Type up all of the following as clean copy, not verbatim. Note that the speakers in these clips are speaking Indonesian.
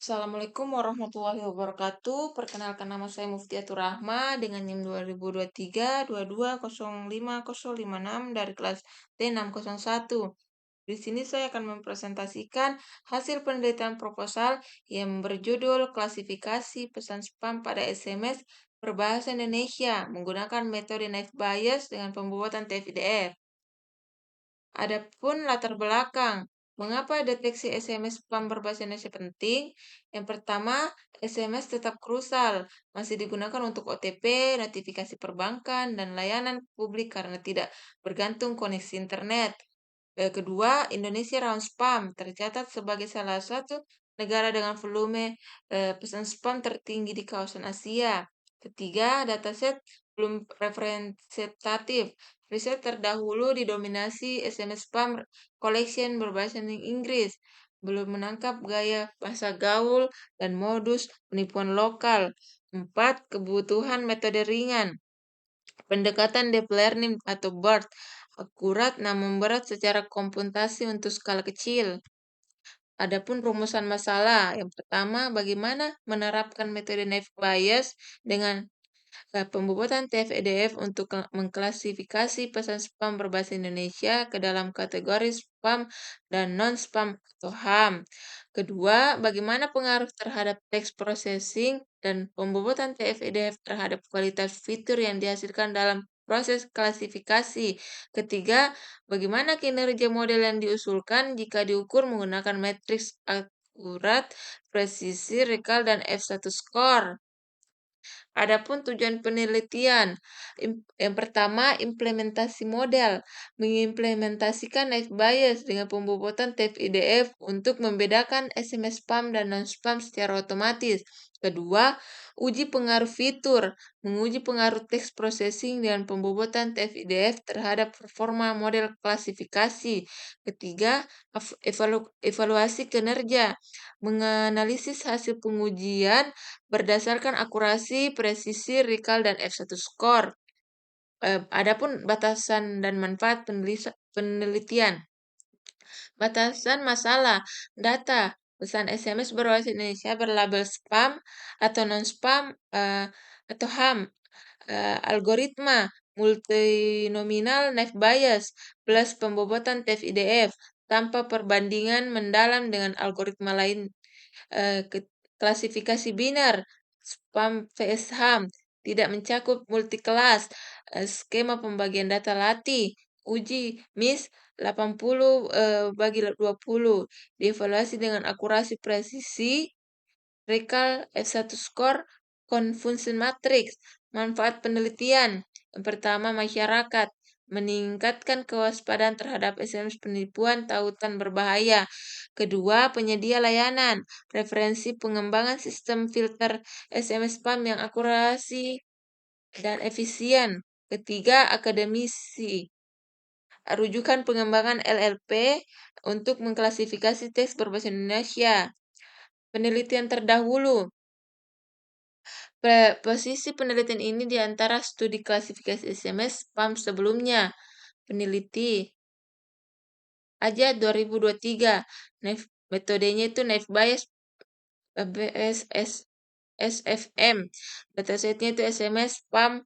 Assalamualaikum warahmatullahi wabarakatuh. Perkenalkan nama saya Muftiatur Rahma dengan NIM 2023-2205-056 dari kelas D601. Di sini saya akan mempresentasikan hasil penelitian proposal yang berjudul Klasifikasi Pesan Spam pada SMS Berbahasa Indonesia menggunakan metode Naive Bayes dengan pembuatan TF-IDF. Adapun latar belakang, mengapa deteksi SMS spam berbahasa Indonesia penting? Yang pertama, SMS tetap krusial, masih digunakan untuk OTP, notifikasi perbankan, dan layanan publik karena tidak bergantung koneksi internet. Kedua, Indonesia rawan spam, tercatat sebagai salah satu negara dengan volume pesan spam tertinggi di kawasan Asia. Ketiga, dataset belum representatif. Riset terdahulu didominasi SMS spam collection berbahasa Inggris, belum menangkap gaya bahasa gaul dan modus penipuan lokal. Empat, kebutuhan metode ringan. Pendekatan deep learning atau BERT akurat namun berat secara komputasi untuk skala kecil. Adapun rumusan masalah, yang pertama, bagaimana menerapkan metode Naive Bayes dengan pembuatan TF-IDF untuk mengklasifikasi pesan spam berbahasa Indonesia ke dalam kategori spam dan non-spam atau HAM. Kedua, bagaimana pengaruh terhadap text processing dan pembuatan TF-IDF terhadap kualitas fitur yang dihasilkan dalam proses klasifikasi. Ketiga, bagaimana kinerja model yang diusulkan jika diukur menggunakan matriks akurat, presisi, recall, dan F1 score. Adapun tujuan penelitian, yang pertama implementasi model, mengimplementasikan Naive Bayes dengan pembobotan TF-IDF untuk membedakan SMS spam dan non-spam secara otomatis. Kedua, uji pengaruh fitur, menguji pengaruh text processing dengan pembobotan TF-IDF terhadap performa model klasifikasi. Ketiga, evaluasi kinerja, menganalisis hasil pengujian berdasarkan akurasi, presisi, recall, dan F1 score. Adapun batasan dan manfaat penelitian. Batasan masalah, data, pesan SMS berbahasa Indonesia berlabel spam atau non-spam atau HAM. Algoritma multinominal Naive Bayes plus pembobotan TF-IDF tanpa perbandingan mendalam dengan algoritma lain. Klasifikasi biner, spam vs HAM, tidak mencakup multikelas, skema pembagian data latih, uji MIS 80 bagi 20, dievaluasi dengan akurasi presisi, recall, F1 score, confusion matrix, manfaat penelitian. Yang pertama, masyarakat meningkatkan kewaspadaan terhadap SMS penipuan tautan berbahaya. Kedua, penyedia layanan, referensi pengembangan sistem filter SMS spam yang akurasi dan efisien. Ketiga, akademisi, rujukan pengembangan LLP untuk mengklasifikasi teks berbahasa Indonesia. Penelitian terdahulu, posisi penelitian ini di antara studi klasifikasi SMS spam sebelumnya. Peneliti aja 2023. Metodenya itu Naive Bayes SFM. Datasetnya itu SMS spam,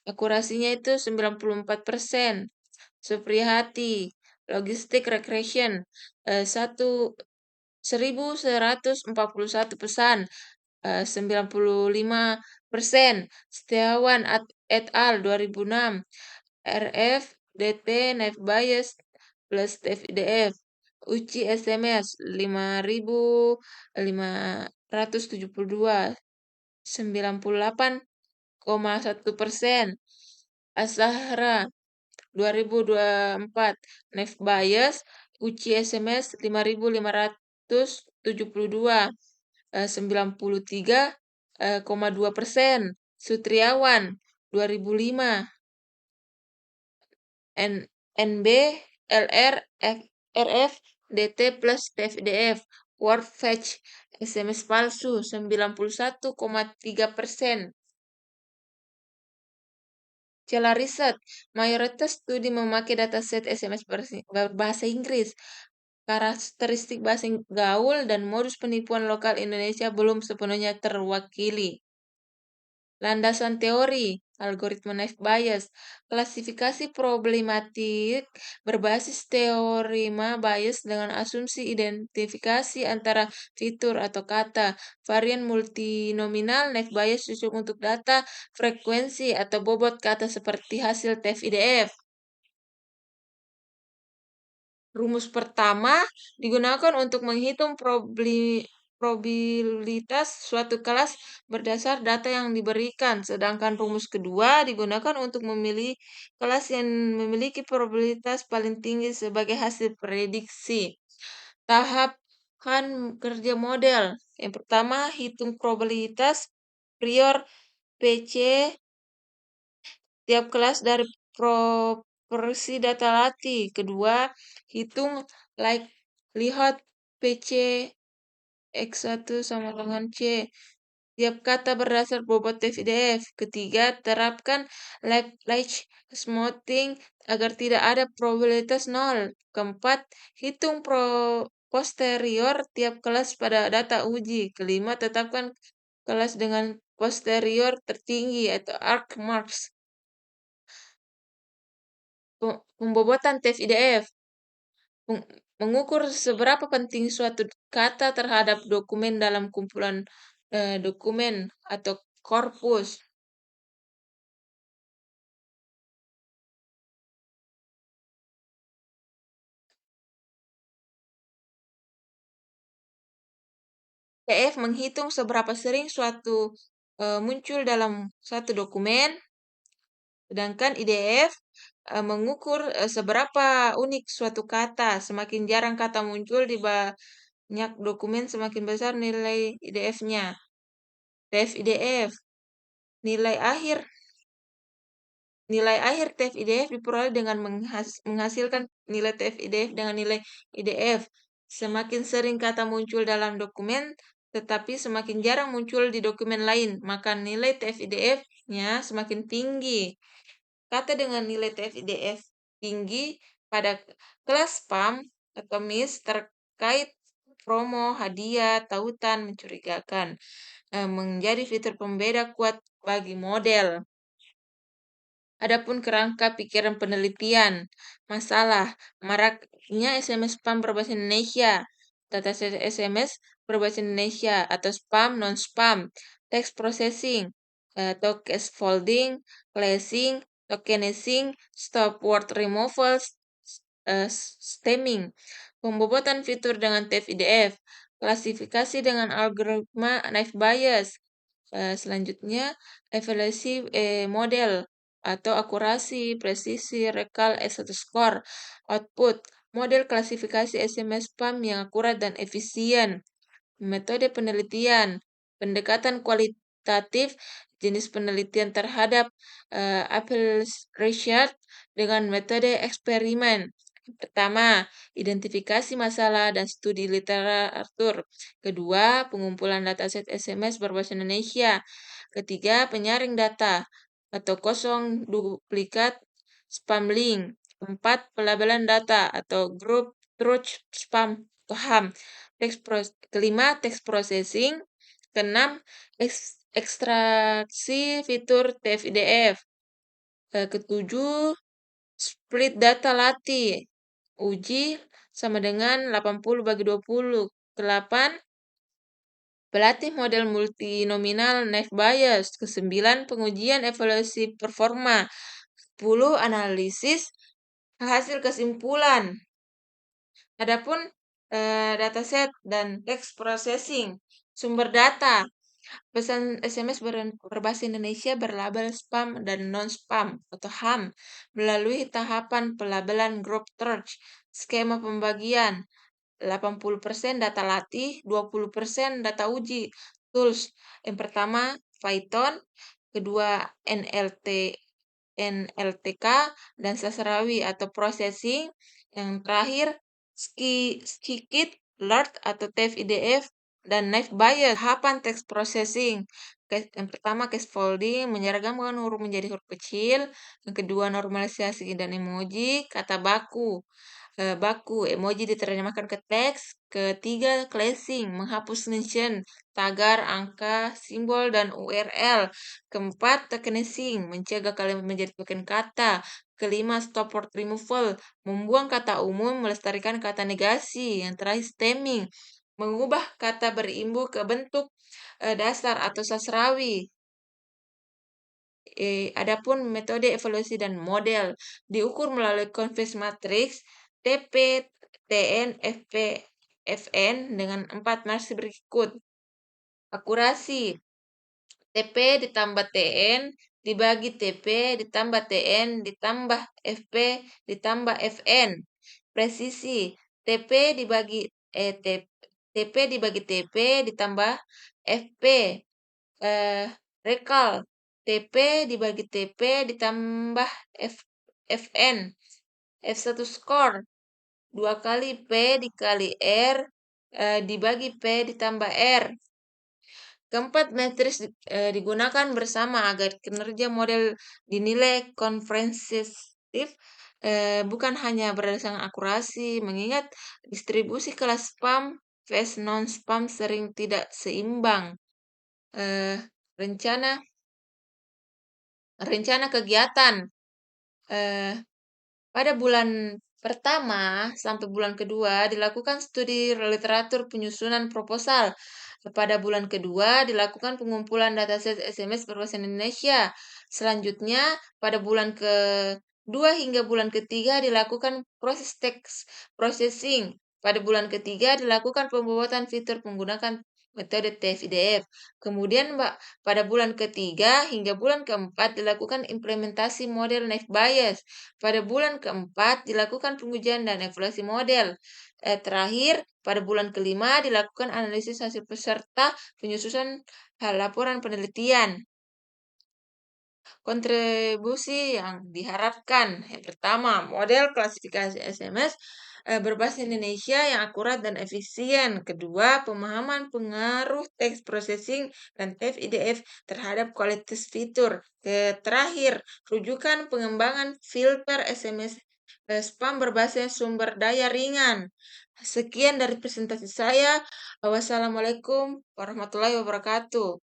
akurasinya itu 94%. Supriyati, logistik regression, 1141 pesan, 95%. Setiawan et al. 2006. RF, DT, Naive Bayes plus TF-IDF. Uji SMS 5.572, 98,1%. Asahra 2024. Naive Bayes uji SMS 5.572, 93,2%. Sutriawan 2005. NB, LR, RF, DT plus TFDF. Word fetch, SMS palsu 91,3%. Celah riset, mayoritas studi memakai dataset SMS berbahasa Inggris. karakteristik bahasa gaul dan modus penipuan lokal Indonesia belum sepenuhnya terwakili. Landasan teori, algoritma naive Bayes, klasifikasi problematik berbasis teorema Bayes dengan asumsi identifikasi antara fitur atau kata. Varian multinominal naive Bayes cocok untuk data, frekuensi, atau bobot kata seperti hasil TF-IDF. Rumus pertama digunakan untuk menghitung probabilitas suatu kelas berdasar data yang diberikan, sedangkan rumus kedua digunakan untuk memilih kelas yang memiliki probabilitas paling tinggi sebagai hasil prediksi. Tahapan kerja model. Yang pertama, hitung probabilitas prior PC tiap kelas dari proporsi data latih. Kedua, hitung likelihood PC X1 sama dengan C. Tiap kata berdasar bobot TF-IDF. Ketiga, terapkan Lipschitz smoothing agar tidak ada probabilitas nol. Keempat, hitung posterior tiap kelas pada data uji. Kelima, tetapkan kelas dengan posterior tertinggi atau arc marks. Pembobotan TF-IDF. Mengukur seberapa penting suatu kata terhadap dokumen dalam kumpulan dokumen atau korpus. TF menghitung seberapa sering suatu muncul dalam satu dokumen, sedangkan IDF mengukur seberapa unik suatu kata. Semakin jarang kata muncul di banyak dokumen, semakin besar nilai IDF-nya. TF-IDF, nilai akhir TF-IDF diperoleh dengan menghasilkan nilai TF-IDF dengan nilai IDF. Semakin sering kata muncul dalam dokumen, tetapi semakin jarang muncul di dokumen lain, maka nilai TF-IDF-nya semakin tinggi. Kata dengan nilai TF-IDF tinggi pada kelas spam atau miss terkait promo, hadiah, tautan, mencurigakan, menjadi fitur pembeda kuat bagi model. Adapun kerangka pikiran penelitian, masalah maraknya SMS spam berbahasa Indonesia, dataset SMS berbahasa Indonesia atau spam non-spam, text processing atau scaffolding, classing, tokenizing, stop word removal, stemming, pembobotan fitur dengan TF-IDF, klasifikasi dengan algoritma naive Bayes. Selanjutnya, evaluasi model atau akurasi, presisi, rekal, S1 score, output, model klasifikasi SMS spam yang akurat dan efisien, metode penelitian, pendekatan kualitatif, jenis penelitian terhadap appeal research dengan metode eksperimen. Pertama, identifikasi masalah dan studi literatur. Kedua, pengumpulan dataset SMS berbahasa Indonesia. Ketiga, penyaring data atau kosong duplikat spam link. Empat, pelabelan data atau group truth spam atau HAM. Kelima, text processing. Keenam, ekstraksi fitur TF-IDF. Ketujuh, split data latih. Uji sama dengan 80/20. Ke-8, pelatih model multinominal naive Bayes. Ke-9, pengujian evaluasi performa. 10, analisis hasil kesimpulan. Adapun dataset dan text processing, sumber data. Pesan SMS berbahasa Indonesia berlabel spam dan non-spam atau HAM melalui tahapan pelabelan group truth. Skema pembagian 80% data latih, 20% data uji. Tools yang pertama Python, kedua NLTK dan Sastrawi atau processing. Yang terakhir Scikit, Learn atau TF-IDF dan naive Bayes. Tahapan text processing. Yang pertama scaffolding, menyeragamkan huruf menjadi huruf kecil. Yang kedua normalisasi dan emoji, kata baku. baku, emoji diterjemahkan ke teks. Ketiga, classing, menghapus mention, tagar, angka, simbol, dan URL. Keempat, tokenizing, mencegah kalimat menjadi token kata. Kelima, stop word removal, membuang kata umum, melestarikan kata negasi. Yang terakhir, stemming, mengubah kata berimbu ke bentuk dasar atau sastrawi. Adapun metode evaluasi dan model diukur melalui Confess Matrix, TP, TN, FP, FN dengan 4 matriks berikut. Akurasi, TP ditambah TN dibagi TP ditambah TN ditambah FP ditambah FN. Presisi, TP dibagi TP dibagi TP ditambah FP. Recall, TP dibagi TP ditambah FN. F1 score, 2 kali P dikali R dibagi P ditambah R. Keempat, matriks digunakan bersama agar kinerja model dinilai komprehensif, bukan hanya berdasarkan akurasi, mengingat distribusi kelas spam vs non-spam sering tidak seimbang. Rencana kegiatan pada bulan pertama sampai bulan kedua dilakukan studi literatur penyusunan proposal. Pada bulan kedua dilakukan pengumpulan dataset SMS berbahasa Indonesia. Selanjutnya pada bulan kedua hingga bulan ketiga dilakukan proses teks processing. Pada bulan ketiga dilakukan pembuatan fitur menggunakan metode TF-IDF. Kemudian pada bulan ketiga hingga bulan keempat dilakukan implementasi model Naive Bayes. Pada bulan keempat dilakukan pengujian dan evaluasi model. Terakhir, pada bulan kelima dilakukan analisis hasil peserta penyusunan laporan penelitian. Kontribusi yang diharapkan. Yang pertama, model klasifikasi SMS berbasis Indonesia yang akurat dan efisien. Kedua, pemahaman pengaruh text processing dan TF-IDF terhadap kualitas fitur. Terakhir, rujukan pengembangan filter SMS spam berbasis sumber daya ringan. Sekian dari presentasi saya. Wassalamualaikum warahmatullahi wabarakatuh.